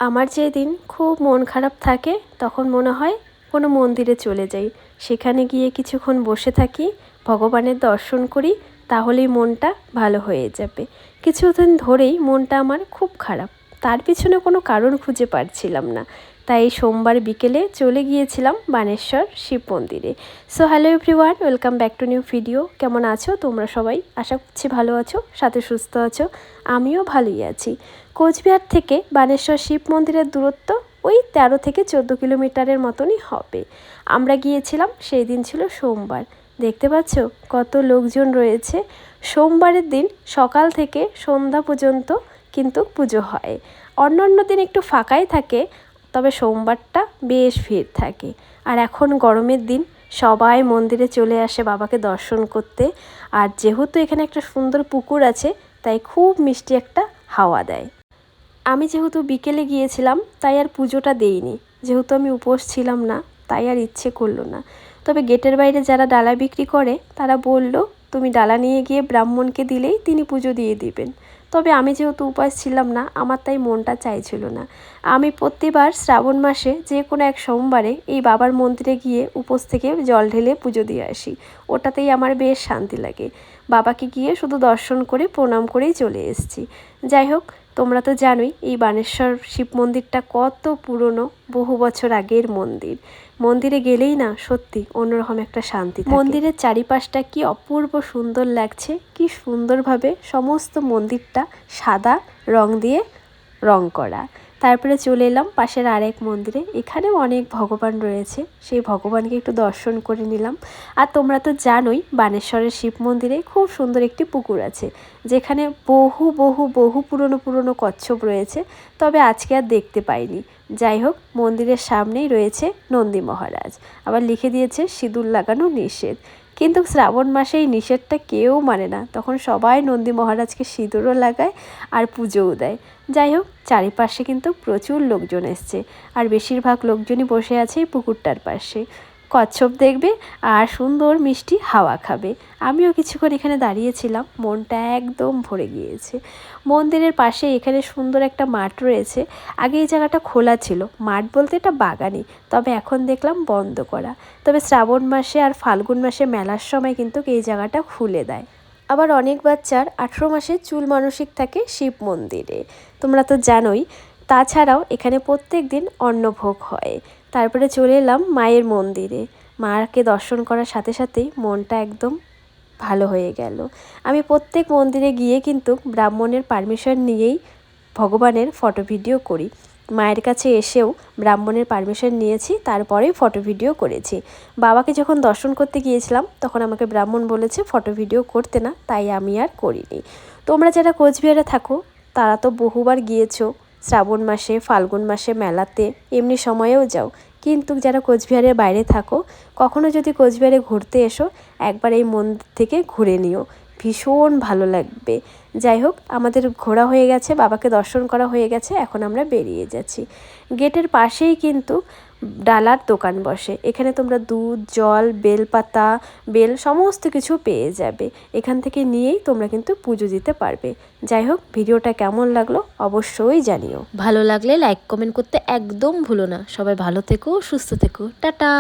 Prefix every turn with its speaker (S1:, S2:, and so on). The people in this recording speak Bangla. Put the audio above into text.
S1: আমার যেদিন খুব মন খারাপ থাকে তখন মনে হয় কোনো মন্দিরে চলে যাই, সেখানে গিয়ে কিছুক্ষণ বসে থাকি, ভগবানের দর্শন করি, তাহলেই মনটা ভালো হয়ে যাবে। কিছুদিন ধরেই মনটা আমার খুব খারাপ, তার পিছনে কোনো কারণ খুঁজে পাচ্ছিলাম না, তাই সোমবার বিকেলে চলে গিয়েছিলাম বানেশ্বর শিব মন্দিরে। So hello everyone, welcome back to new video. কেমন আছো তোমরা সবাই? আশা করছি ভালো আছো, সাথে সুস্থ আছো। আমিও ভালোই আছি। কোচবিহার থেকে বানেশ্বর শিব মন্দিরের দূরত্ব ওই 13 থেকে 14 কিলোমিটারের মতনই হবে। আমরা গিয়েছিলাম, সেই দিন ছিল সোমবার। দেখতে পাচ্ছ কত লোকজন রয়েছে। সোমবারের দিন সকাল থেকে সন্ধ্যা পর্যন্ত কিন্তু পুজো হয়। অন্য দিন একটু ফাঁকাই থাকে, তবে সোমবারটা বেশ ভিড় থাকে। আর এখন গরমের দিন সবাই মন্দিরে চলে আসে বাবাকে দর্শন করতে। আর যেহেতু এখানে একটা সুন্দর পুকুর আছে, তাই খুব মিষ্টি একটা হাওয়া দেয়। আমি যেহেতু বিকেলে গিয়েছিলাম তাই আর পুজোটা দেইনি, যেহেতু আমি উপোস ছিলাম না, তাই আর ইচ্ছে করলো না। তবে গেটের বাইরে যারা ডালা বিক্রি করে তারা বলল তুমি ডালা নিয়ে গিয়ে ব্রাহ্মণকে দিলেই তিনি পুজো দিয়ে দিবেন। তবে আমি যেহেতু উপাস ছিলাম না, আমার তাই মনটা চাইছিল না। আমি প্রতিবার শ্রাবণ মাসে যে কোনো এক সোমবারে এই বাবার মন্দিরে গিয়ে উপোস থেকে জল ঢেলে পুজো দিয়ে আসি, ওটাতেই আমার বেশ শান্তি লাগে। বাবাকে গিয়ে শুধু দর্শন করে প্রণাম করেই চলে এসেছি। যাই হোক, তোমরা তো জানোই এই বানেশ্বর শিব মন্দিরটা কত পুরনো, বহু বছর আগের মন্দির। মন্দিরে গেলেই না সত্যি অন্যরকম একটা শান্তি থাকে। মন্দিরের চারিপাশটা কি অপূর্ব সুন্দর লাগছে, কি সুন্দরভাবে সমস্ত মন্দিরটা সাদা রং দিয়ে রং করা। তারপরে চলে এলাম পাশের আরেক মন্দিরে, এখানেও অনেক ভগবান রয়েছে, সেই ভগবানকে একটু দর্শন করে নিলাম। আর তোমরা তো জানোই বানেশ্বরের শিব মন্দিরে খুব সুন্দর একটি পুকুর আছে, যেখানে বহু বহু বহু পুরনো কচ্ছপ রয়েছে, তবে আজকে আর দেখতে পাইনি। যাই হোক, মন্দিরের সামনেই রয়েছে নন্দী মহারাজ, আবার লিখে দিয়েছে সিঁদুর লাগানো নিষেধ। কিন্তু শ্রাবণ মাসে এই নিষেধটা কেউ মানে না, তখন সবাই নন্দী মহারাজকে সিঁদুরও লাগায় আর পুজোও দেয়। যাই হোক, চারিপাশে কিন্তু প্রচুর লোকজন এসছে, আর বেশিরভাগ লোকজনই বসে আছে এই পুকুরটার পাশে। কচ্ছপ দেখবে আর সুন্দর মিষ্টি হাওয়া খাবে। আমিও কিছুক্ষণ এখানে দাঁড়িয়েছিলাম, মনটা একদম ভরে গিয়েছে। মন্দিরের পাশে এখানে সুন্দর একটা মাঠ রয়েছে। আগে এই জায়গাটা খোলা ছিল, মাঠ বলতে এটা বাগানই, তবে এখন দেখলাম বন্ধ করা। তবে শ্রাবণ মাসে আর ফাল্গুন মাসে মেলার সময় কিন্তু এই জায়গাটা খুলে দেয়। আবার অনেক বাচ্চার 18 মাসে চুল মানসিক থাকে শিব মন্দিরে, তোমরা তো জানোই। তাছাড়াও এখানে প্রত্যেক দিন অন্নভোগ হয়। তারপরে চলে এলাম মায়ের মন্দিরে। মাকে দর্শন করার সাথে সাথেই মনটা একদম ভালো হয়ে গেল। আমি প্রত্যেক মন্দিরে গিয়ে কিন্তু ব্রাহ্মণের পারমিশন নিয়েই ভগবানের ফটো ভিডিও করি। মায়ের কাছে এসেও ব্রাহ্মণের পারমিশন নিয়েছি, তারপরেই ফটো ভিডিও করেছি। বাবাকে যখন দর্শন করতে গিয়েছিলাম তখন আমাকে ব্রাহ্মণ বলেছে ফটো ভিডিও করতে না, তাই আমি আর করিনি। তোমরা যারা কোচবিহারে থাকো তারা তো বহুবার গিয়েছো, শ্রাবণ মাসে ফাল্গুন মাসে মেলাতে, এমনি সময়েও যাও। কিন্তু যারা কোচবিহারের বাইরে থাকো, কখনো যদি কোচবিহারে ঘুরতে এসো, একবার এই মন্দির থেকে ঘুরে নিও, ভীষণ ভালো লাগবে। যাই হোক, আমাদের ঘোরা হয়ে গেছে, বাবাকে দর্শন করা হয়ে গেছে, এখন আমরা বেরিয়ে যাচ্ছি। গেটের পাশেই কিন্তু ডালার দোকান বসে, এখানে তোমরা দুধ, জল, বেলপাতা, বেল সমস্ত কিছু পেয়ে যাবে। এখান থেকে নিয়েই তোমরা কিন্তু পুজো দিতে পারবে। যাই হোক, ভিডিওটা কেমন লাগলো অবশ্যই জানিও। ভালো লাগলে লাইক কমেন্ট করতে একদম ভুলো না। সবাই ভালো থেকো, সুস্থ থেকো, টাটা।